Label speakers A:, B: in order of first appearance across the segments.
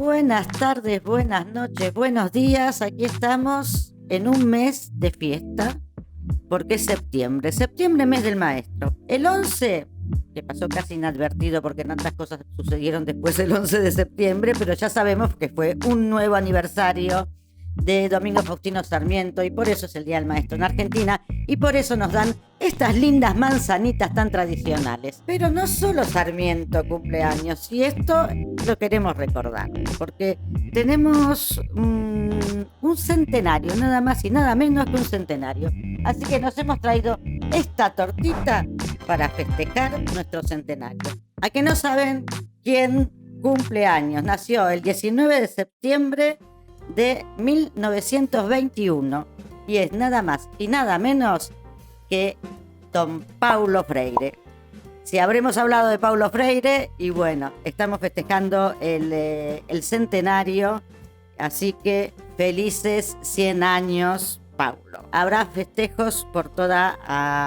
A: Buenas tardes, buenas noches, buenos días. Aquí estamos en un mes de fiesta, porque es septiembre. Septiembre, mes del maestro. El 11, que pasó casi inadvertido porque tantas cosas sucedieron después del 11 de septiembre, pero ya sabemos que fue un nuevo aniversario de Domingo Faustino Sarmiento, y por eso es el Día del Maestro en Argentina, y por eso nos dan estas lindas manzanitas tan tradicionales. Pero no solo Sarmiento cumple años, y esto lo queremos recordar, porque tenemos un centenario, nada más y nada menos que un centenario. Así que nos hemos traído esta tortita para festejar nuestro centenario. ¿A que no saben quién cumple años? Nació el 19 de septiembre de 1921 y es nada más y nada menos que don Paulo Freire. Si habremos hablado de Paulo Freire, y bueno, estamos festejando el centenario, así que felices 100 años, Paulo. Habrá festejos por toda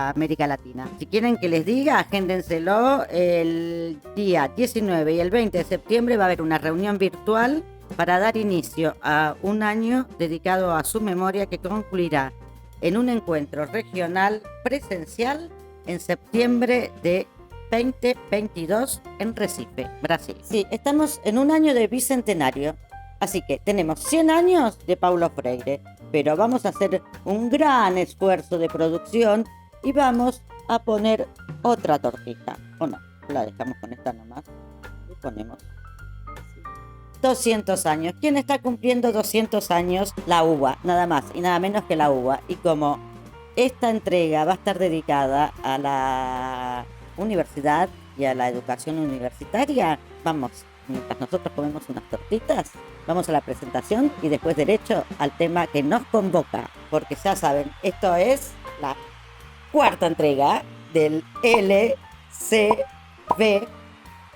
A: América Latina. Si quieren que les diga, agéndenselo. El día 19 y el 20 de septiembre va a haber una reunión virtual para dar inicio a un año dedicado a su memoria, que concluirá en un encuentro regional presencial en septiembre de 2022 en Recife, Brasil. Sí, estamos en un año de bicentenario, así que tenemos 100 años de Paulo Freire, pero vamos a hacer un gran esfuerzo de producción y vamos a poner otra tortita, o no, la dejamos con esta nomás y ponemos 200 años. ¿Quién está cumpliendo 200 años? La UBA, nada más y nada menos que la UBA. Y como esta entrega va a estar dedicada a la universidad y a la educación universitaria, vamos, mientras nosotros comemos unas tortitas, vamos a la presentación y después derecho al tema que nos convoca, porque ya saben, esto es la cuarta entrega del LCB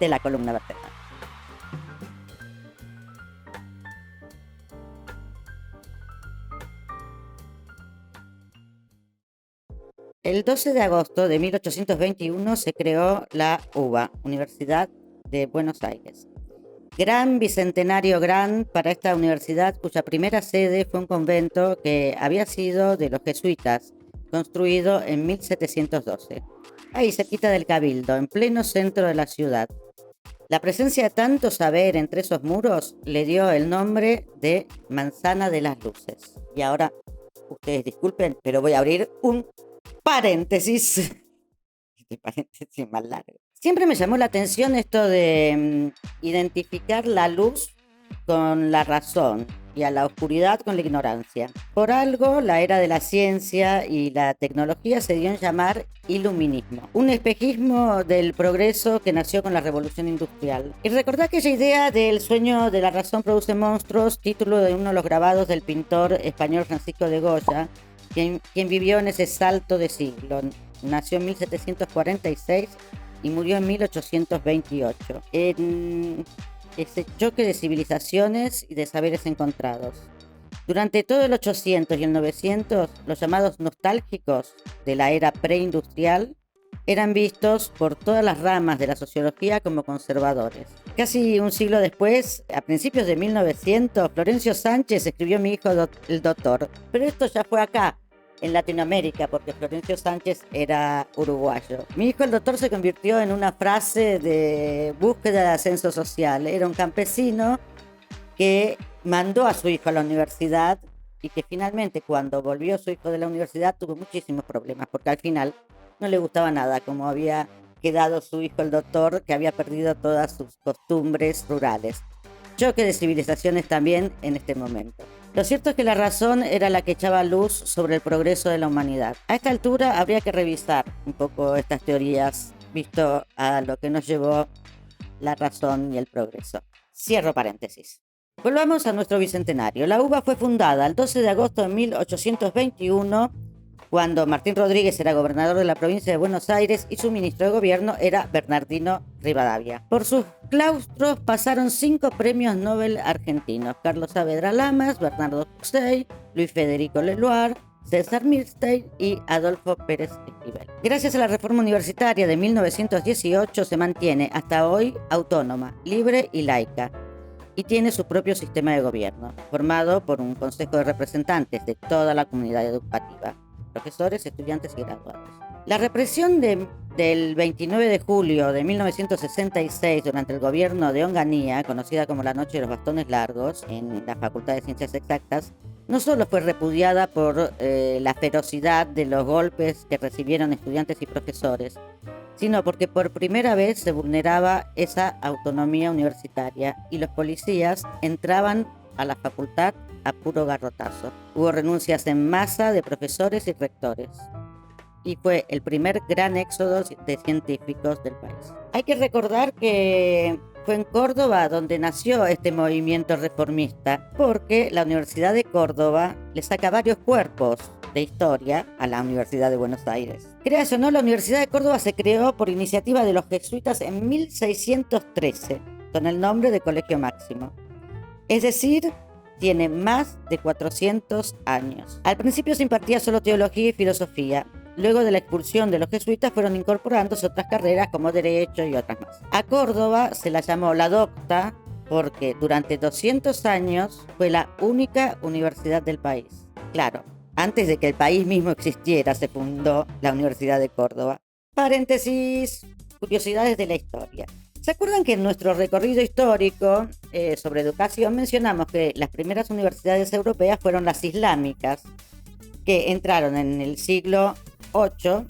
A: de la columna vertebral. El 12 de agosto de 1821 se creó la UBA, Universidad de Buenos Aires. Gran bicentenario para esta universidad, cuya primera sede fue un convento que había sido de los jesuitas, construido en 1712. Ahí, cerquita del Cabildo, en pleno centro de la ciudad. La presencia de tanto saber entre esos muros le dio el nombre de Manzana de las Luces. Y ahora, ustedes disculpen, pero voy a abrir un paréntesis. Este paréntesis más largo. Siempre me llamó la atención esto de identificar la luz con la razón y a la oscuridad con la ignorancia. Por algo, la era de la ciencia y la tecnología se dio en llamar iluminismo, un espejismo del progreso que nació con la revolución industrial. Y recordá aquella idea del sueño de la razón produce monstruos, título de uno de los grabados del pintor español Francisco de Goya, quien vivió en ese salto de siglo. Nació en 1746 y murió en 1828. En ese choque de civilizaciones y de saberes encontrados. Durante todo el 800 y el 900, los llamados nostálgicos de la era preindustrial eran vistos por todas las ramas de la sociología como conservadores. Casi un siglo después, a principios de 1900, Florencio Sánchez escribió Mi hijo el doctor. Pero esto ya fue acá, en Latinoamérica, porque Florencio Sánchez era uruguayo. Mi hijo el doctor se convirtió en una frase de búsqueda de ascenso social. Era un campesino que mandó a su hijo a la universidad y que finalmente, cuando volvió su hijo de la universidad, tuvo muchísimos problemas, porque al final no le gustaba nada cómo había quedado su hijo el doctor, que había perdido todas sus costumbres rurales. Choque de civilizaciones también en este momento. Lo cierto es que la razón era la que echaba luz sobre el progreso de la humanidad. A esta altura habría que revisar un poco estas teorías, visto a lo que nos llevó la razón y el progreso. Cierro paréntesis. Volvamos a nuestro bicentenario. La UBA fue fundada el 12 de agosto de 1821, cuando Martín Rodríguez era gobernador de la provincia de Buenos Aires y su ministro de gobierno era Bernardino Rivadavia. Por sus claustros pasaron 5 premios Nobel argentinos: Carlos Saavedra Lamas, Bernardo Huxley, Luis Federico Leloir, César Milstein y Adolfo Pérez Esquivel. Gracias a la reforma universitaria de 1918 se mantiene hasta hoy autónoma, libre y laica. y tiene su propio sistema de gobierno, formado por un consejo de representantes de toda la comunidad educativa, profesores, estudiantes y graduados. La represión del 29 de julio de 1966 durante el gobierno de Onganía, conocida como la Noche de los Bastones Largos en la Facultad de Ciencias Exactas, no solo fue repudiada por la ferocidad de los golpes que recibieron estudiantes y profesores, sino porque por primera vez se vulneraba esa autonomía universitaria y los policías entraban a la facultad a puro garrotazo. Hubo renuncias en masa de profesores y rectores y fue el primer gran éxodo de científicos del país. Hay que recordar que fue en Córdoba donde nació este movimiento reformista, porque la Universidad de Córdoba le saca varios cuerpos de historia a la Universidad de Buenos Aires. Creas o no, la Universidad de Córdoba se creó por iniciativa de los jesuitas en 1613, con el nombre de Colegio Máximo. Es decir, tiene más de 400 años. Al principio se impartía solo teología y filosofía. Luego de la expulsión de los jesuitas fueron incorporándose otras carreras como Derecho y otras más. A Córdoba se la llamó la Docta porque durante 200 años fue la única universidad del país. Claro, antes de que el país mismo existiera se fundó la Universidad de Córdoba. Paréntesis, curiosidades de la historia. ¿Se acuerdan que en nuestro recorrido histórico sobre educación mencionamos que las primeras universidades europeas fueron las islámicas, que entraron en el siglo VIII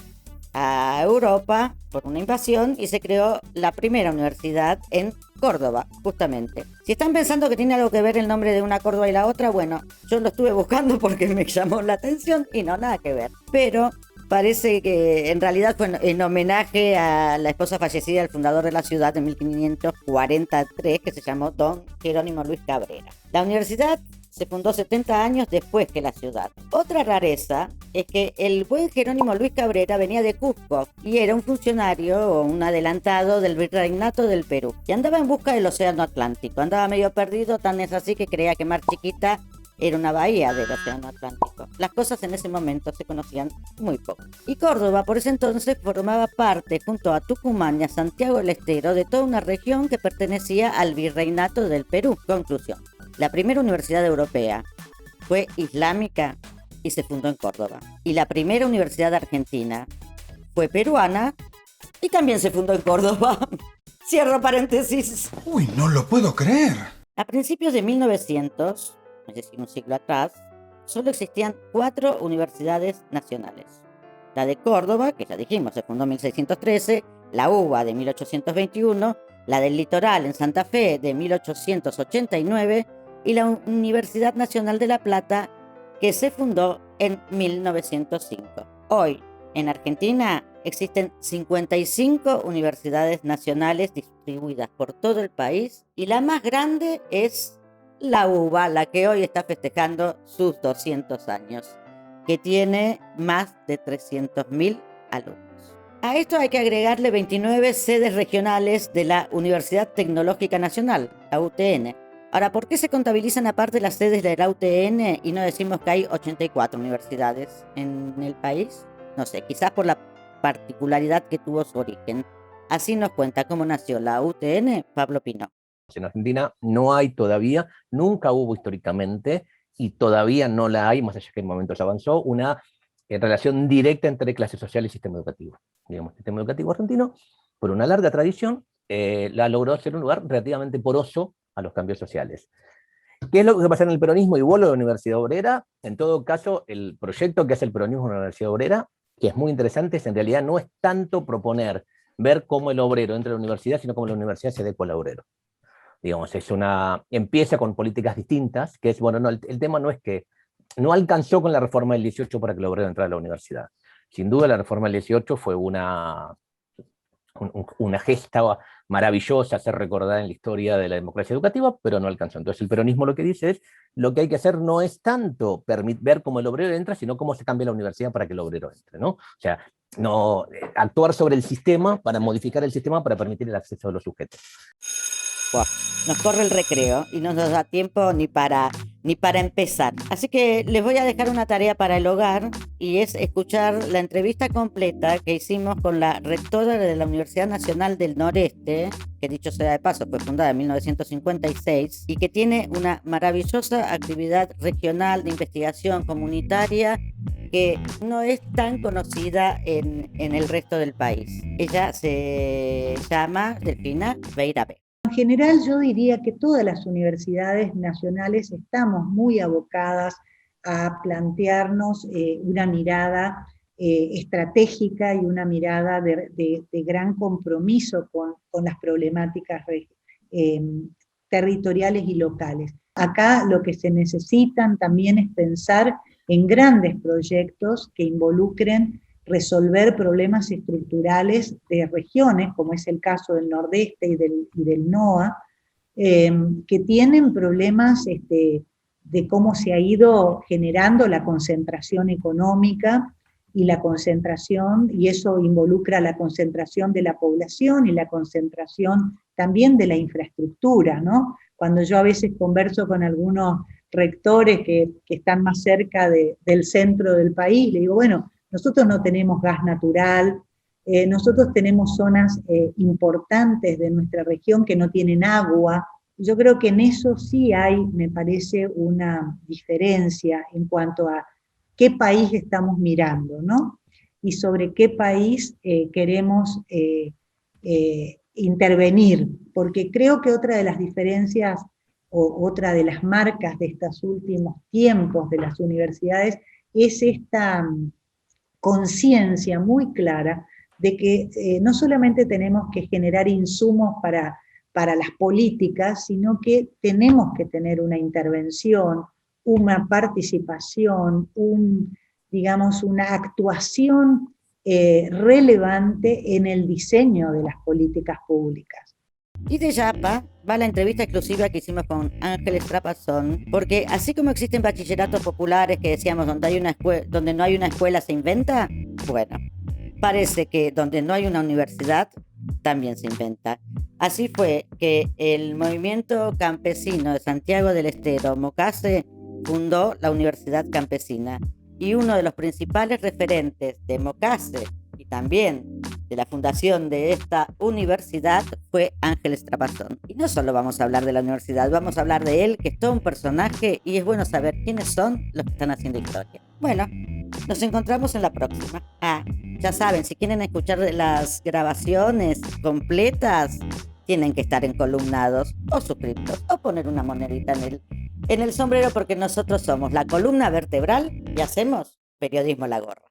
A: a Europa por una invasión y se creó la primera universidad en Córdoba, justamente? Si están pensando que tiene algo que ver el nombre de una Córdoba y la otra, bueno, yo lo estuve buscando porque me llamó la atención y no, nada que ver. Pero parece que en realidad fue en homenaje a la esposa fallecida del fundador de la ciudad en 1543, que se llamó Don Jerónimo Luis Cabrera. La universidad se fundó 70 años después que la ciudad. Otra rareza es que el buen Jerónimo Luis Cabrera venía de Cusco y era un funcionario o un adelantado del Virreinato del Perú y andaba en busca del Océano Atlántico. Andaba medio perdido, tan es así que creía que Mar Chiquita era una bahía del Océano Atlántico. Las cosas en ese momento se conocían muy poco. Y Córdoba por ese entonces formaba parte, junto a Tucumán y a Santiago del Estero, de toda una región que pertenecía al Virreinato del Perú. Conclusión: la primera universidad europea fue islámica y se fundó en Córdoba. Y la primera universidad argentina fue peruana y también se fundó en Córdoba. Cierro paréntesis.
B: Uy, no lo puedo creer.
A: A principios de 1900, es decir, un siglo atrás, solo existían 4 universidades nacionales. La de Córdoba, que ya dijimos, se fundó en 1613, la UBA de 1821, la del Litoral en Santa Fe de 1889 y la Universidad Nacional de La Plata, que se fundó en 1905. Hoy, en Argentina, existen 55 universidades nacionales distribuidas por todo el país y la más grande es la UBA, la que hoy está festejando sus 200 años, que tiene más de 300.000 alumnos. A esto hay que agregarle 29 sedes regionales de la Universidad Tecnológica Nacional, la UTN. Ahora, ¿por qué se contabilizan aparte las sedes de la UTN y no decimos que hay 84 universidades en el país? No sé, quizás por la particularidad que tuvo su origen. Así nos cuenta cómo nació la UTN Pablo Pino.
C: En Argentina no hay todavía, nunca hubo históricamente, y todavía no la hay, más allá que en momentos avanzó, una relación directa entre clase social y sistema educativo. Digamos, el sistema educativo argentino, por una larga tradición, la logró ser un lugar relativamente poroso a los cambios sociales. ¿Qué es lo que pasa en el peronismo y vuelo de la Universidad Obrera? En todo caso, el proyecto que hace el peronismo en la Universidad Obrera, que es muy interesante, en realidad no es tanto proponer ver cómo el obrero entra a la universidad, sino cómo la universidad se adecua al obrero. Digamos, empieza con políticas distintas, que es, bueno, no, el tema no es que no alcanzó con la reforma del 18 para que el obrero entrara a la universidad. Sin duda la reforma del 18 fue una gesta maravillosa, ser recordada en la historia de la democracia educativa, pero no alcanzó. Entonces el peronismo lo que dice es, lo que hay que hacer no es tanto ver cómo el obrero entra, sino cómo se cambia la universidad para que el obrero entre, ¿no? O sea, no actuar sobre el sistema para modificar el sistema para permitir el acceso de los sujetos.
A: Wow. Nos corre el recreo y no nos da tiempo ni para ni para empezar. Así que les voy a dejar una tarea para el hogar y es escuchar la entrevista completa que hicimos con la rectora de la Universidad Nacional del Noreste, que dicho sea de paso fue fundada en 1956 y que tiene una maravillosa actividad regional de investigación comunitaria que no es tan conocida en el resto del país. Ella se llama Delfina Beirabe.
B: En general, yo diría que todas las universidades nacionales estamos muy abocadas a plantearnos una mirada estratégica y una mirada de gran compromiso con las problemáticas territoriales y locales. Acá lo que se necesitan también es pensar en grandes proyectos que involucren resolver problemas estructurales de regiones, como es el caso del Nordeste y del NOA, que tienen problemas de cómo se ha ido generando la concentración económica y la concentración, y eso involucra la concentración de la población y la concentración también de la infraestructura, ¿no? Cuando yo a veces converso con algunos rectores que están más cerca del centro del país, le digo, bueno, nosotros no tenemos gas natural, nosotros tenemos zonas importantes de nuestra región que no tienen agua. Yo creo que en eso sí hay, me parece, una diferencia en cuanto a qué país estamos mirando, ¿no? Y sobre qué país queremos intervenir, porque creo que otra de las diferencias o otra de las marcas de estos últimos tiempos de las universidades es esta conciencia muy clara de que no solamente tenemos que generar insumos para las políticas, sino que tenemos que tener una intervención, una participación, digamos, una actuación relevante en el diseño de las políticas públicas.
A: Y de Yapa va la entrevista exclusiva que hicimos con Ángeles Trapazón, porque así como existen bachilleratos populares que decíamos donde no hay una escuela se inventa, bueno, parece que donde no hay una universidad también se inventa. Así fue que el movimiento campesino de Santiago del Estero, Mocase, fundó la Universidad Campesina, y uno de los principales referentes de Mocase y también de la fundación de esta universidad fue Ángeles Trapazón. Y no solo vamos a hablar de la universidad, vamos a hablar de él, que es todo un personaje y es bueno saber quiénes son los que están haciendo historia. Bueno, nos encontramos en la próxima. Ya saben, si quieren escuchar las grabaciones completas, tienen que estar encolumnados o suscriptos o poner una monedita en el sombrero, porque nosotros somos la columna vertebral y hacemos periodismo a la gorra.